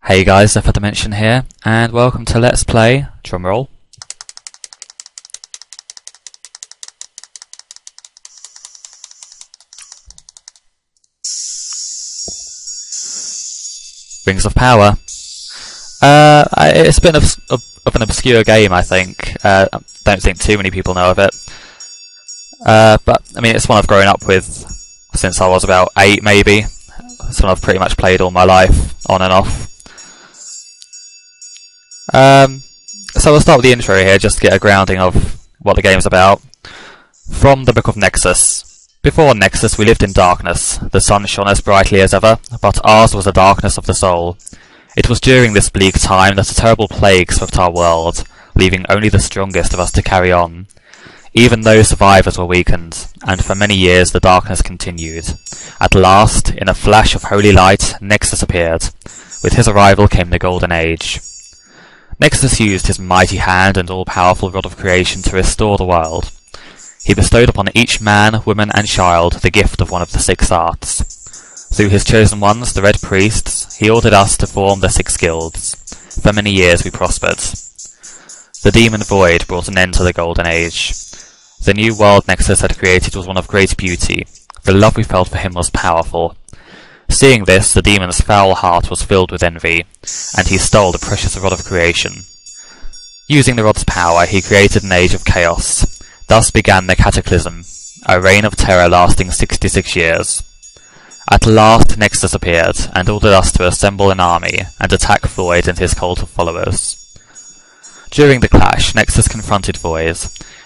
Hey guys, Zephyrdimension here, and welcome to Let's Play, drumroll, Rings of Power. It's a bit of an obscure game, I think. Don't think too many people know of it. But, I mean, it's one I've grown up with since I was about 8, maybe. It's one I've pretty much played all my life, on and off. So we'll start with the intro here, just to get a grounding of what the game's about. From the Book of Nexus. Before Nexus, we lived in darkness. The sun shone as brightly as ever, but ours was the darkness of the soul. It was during this bleak time that a terrible plague swept our world, leaving only the strongest of us to carry on. Even those survivors were weakened, and for many years the darkness continued. At last, in a flash of holy light, Nexus appeared. With his arrival came the Golden Age. Nexus used his mighty hand and all-powerful rod of creation to restore the world. He bestowed upon each man, woman, and child the gift of one of the 6 arts. Through his chosen ones, the Red Priests, he ordered us to form the 6 guilds. For many years we prospered. The demon void brought an end to the Golden Age. The new world Nexus had created was one of great beauty. The love we felt for him was powerful. Seeing this, the demon's foul heart was filled with envy, and he stole the precious rod of creation. Using the rod's power, he created an age of chaos. Thus began the Cataclysm, a reign of terror lasting 66 years. At last Nexus appeared, and ordered us to assemble an army, and attack Void and his cult of followers. During the clash, Nexus confronted Void,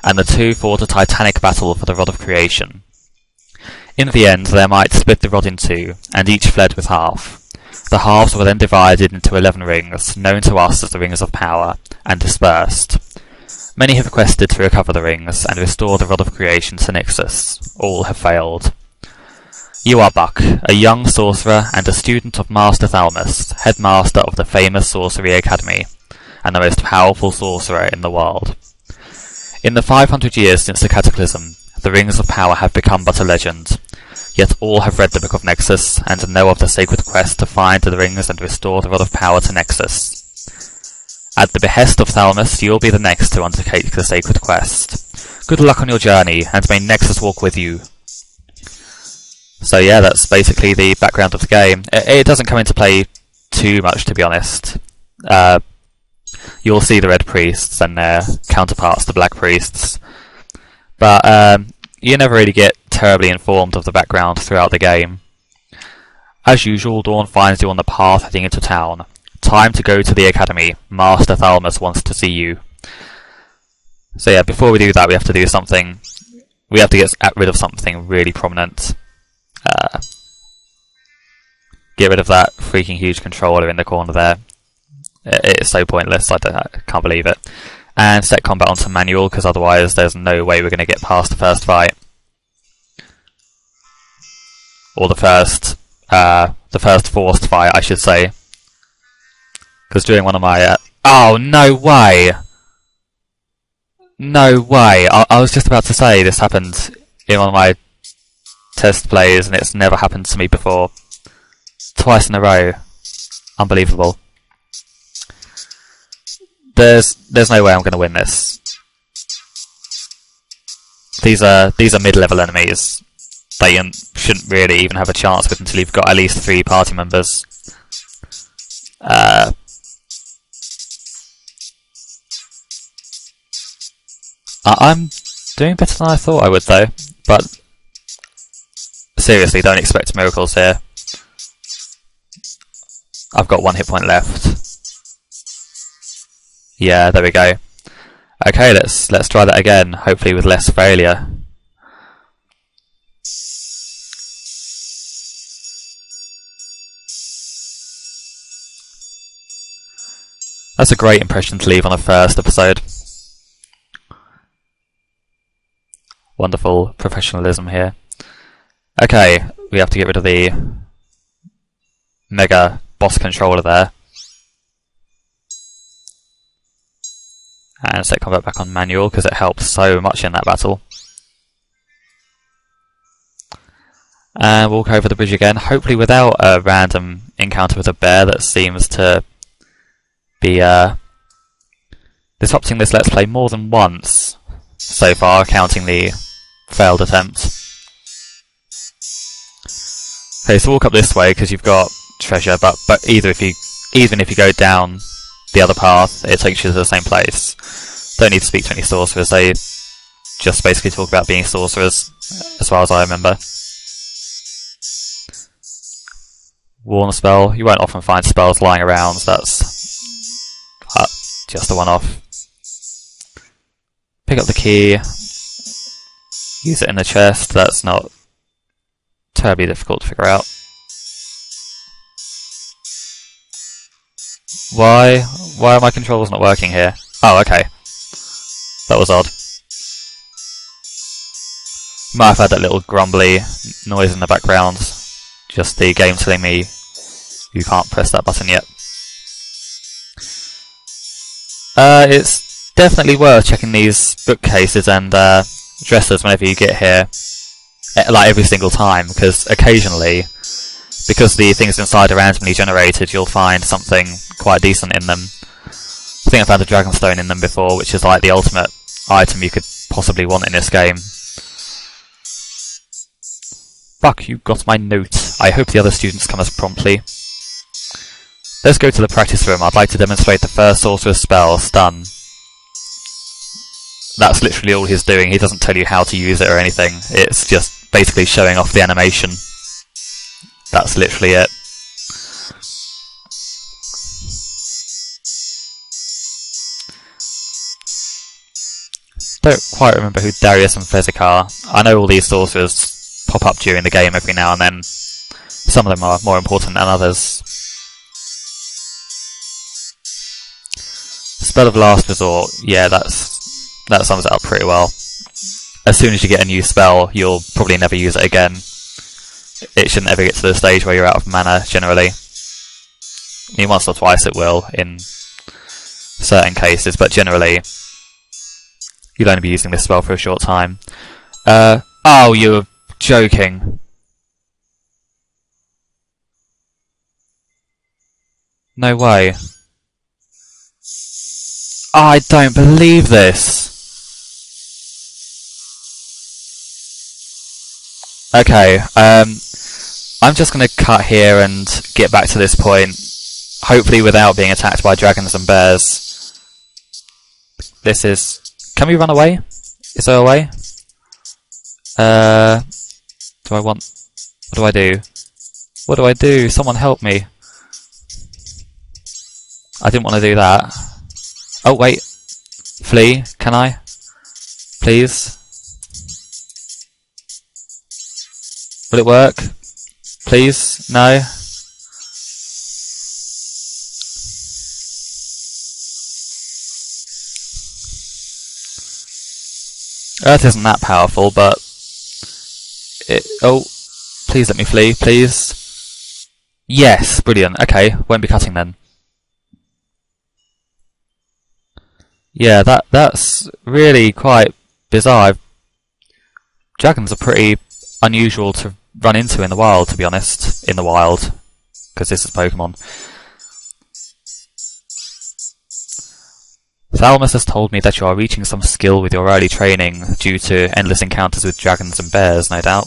and the two fought a titanic battle for the rod of creation. In the end, their might split the rod in 2, and each fled with half. The halves were then divided into 11 rings, known to us as the Rings of Power, and dispersed. Many have requested to recover the rings, and restore the rod of creation to Nexus. All have failed. You are Buck, a young sorcerer and a student of Master Thalmus, headmaster of the famous Sorcery Academy, and the most powerful sorcerer in the world. In the 500 years since the Cataclysm, the Rings of Power have become but a legend, yet all have read the Book of Nexus, and know of the sacred quest to find the rings and restore the Rod of Power to Nexus. At the behest of Thalmus, you'll be the next to undertake the sacred quest. Good luck on your journey, and may Nexus walk with you. So yeah, that's basically the background of the game. It doesn't come into play too much, to be honest. You'll see the Red Priests and their counterparts, the Black Priests. But you never really get terribly informed of the background throughout the game. As usual, Dawn finds you on the path heading into town. Time to go to the Academy. Master Thalmus wants to see you. So yeah, before we do that, we have to do something. We have to get rid of something really prominent. Get rid of that freaking huge controller in the corner there. It is so pointless, I can't believe it. And set combat onto manual, because otherwise there's no way we're going to get past the first fight. Or the first forced fight, I should say. Because during one of my... oh, no way! No way! I was just about to say this happened in one of my test plays, and it's never happened to me before. Twice in a row. Unbelievable. There's no way I'm going to win this. These are mid-level enemies that you shouldn't really even have a chance with until you've got at least 3 party members. I'm doing better than I thought I would, though. But seriously, don't expect miracles here. I've got 1 hit point left. Yeah, there we go. Okay, let's try that again, hopefully with less failure. That's a great impression to leave on a first episode. Wonderful professionalism here. Okay, we have to get rid of the mega boss controller there. And set combat back on manual, because it helps so much in that battle. And walk over the bridge again, hopefully without a random encounter with a bear that seems to be disrupting this Let's Play more than once so far, counting the failed attempt. Okay, so walk up this way because you've got treasure, but even if you go down the other path, it takes you to the same place. Don't need to speak to any sorcerers, they just basically talk about being sorcerers, as far as I remember. Warn spell, you won't often find spells lying around, so that's just a one-off. Pick up the key, use it in the chest, that's not terribly difficult to figure out. Why are my controls not working here? Oh, okay. That was odd. Might have had that little grumbly noise in the background. Just the game telling me you can't press that button yet. It's definitely worth checking these bookcases and dressers whenever you get here, like every single time, because occasionally, because the things inside are randomly generated, you'll find something quite decent in them. I think I found a dragonstone in them before, which is like the ultimate item you could possibly want in this game. Fuck, you got my note. I hope the other students come as promptly. Let's go to the practice room. I'd like to demonstrate the first sorcerer's spell, Stun. That's literally all he's doing. He doesn't tell you how to use it or anything. It's just basically showing off the animation. That's literally it. Don't quite remember who Darius and Fezzik are. I know all these sorcerers pop up during the game every now and then. Some of them are more important than others. Spell of Last Resort, yeah, that sums it up pretty well. As soon as you get a new spell, you'll probably never use it again. It shouldn't ever get to the stage where you're out of mana, generally. I mean, once or twice it will, in certain cases, but generally, you'll only be using this spell for a short time. Oh, you're joking. No way. I don't believe this. Okay, I'm just going to cut here and get back to this point, hopefully without being attacked by dragons and bears. This is... Can we run away? Is there a way? Do I want... What do I do? What do I do? Someone help me. I didn't want to do that. Oh, wait. Flee, can I? Please? Will it work? Please? No? Earth isn't that powerful, but... Oh, please let me flee, please. Yes, brilliant. Okay, won't be cutting then. Yeah, that's really quite bizarre. Dragons are pretty unusual to run into in the wild, to be honest. In the wild, because this is Pokemon. Thalmus has told me that you are reaching some skill with your early training due to endless encounters with dragons and bears, no doubt.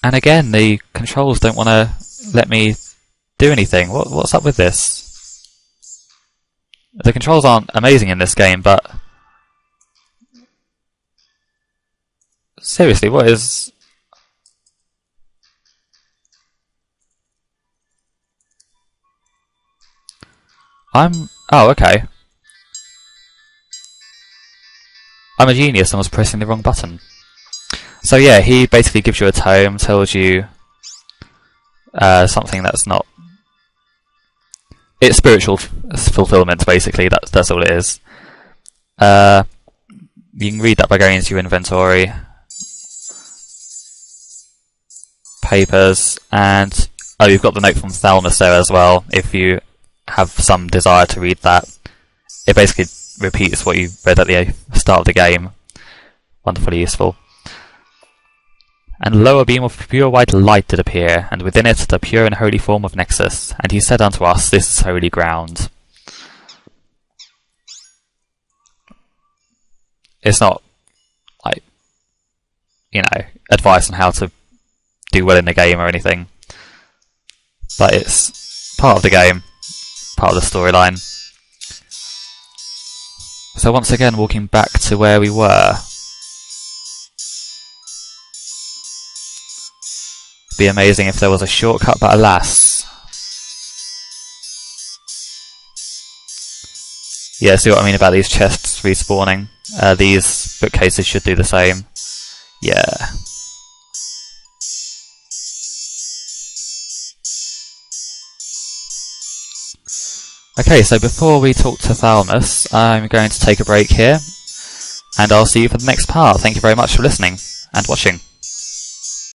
And again, the controls don't want to let me do anything. What's up with this? The controls aren't amazing in this game, but... Seriously, what is... Oh, okay. I'm a genius and was pressing the wrong button. So yeah, he basically gives you a tome, tells you something that's not... It's spiritual fulfillment, basically, that's all it is. You can read that by going into your inventory. Papers, and... Oh, you've got the note from Thalmus there as well, if you have some desire to read that. It basically repeats what you read at the start of the game. wonderfully useful. And lo, a beam of pure white light did appear, and within it the pure and holy form of Nexus. And he said unto us, This is holy ground. It's not, like, you know, advice on how to do well in the game or anything. But it's part of the game, part of the storyline. So once again, walking back to where we were. It'd be amazing if there was a shortcut, but alas. Yeah, see what I mean about these chests respawning? These bookcases should do the same. Yeah. Okay, so before we talk to Thalmus, I'm going to take a break here, and I'll see you for the next part. Thank you very much for listening and watching.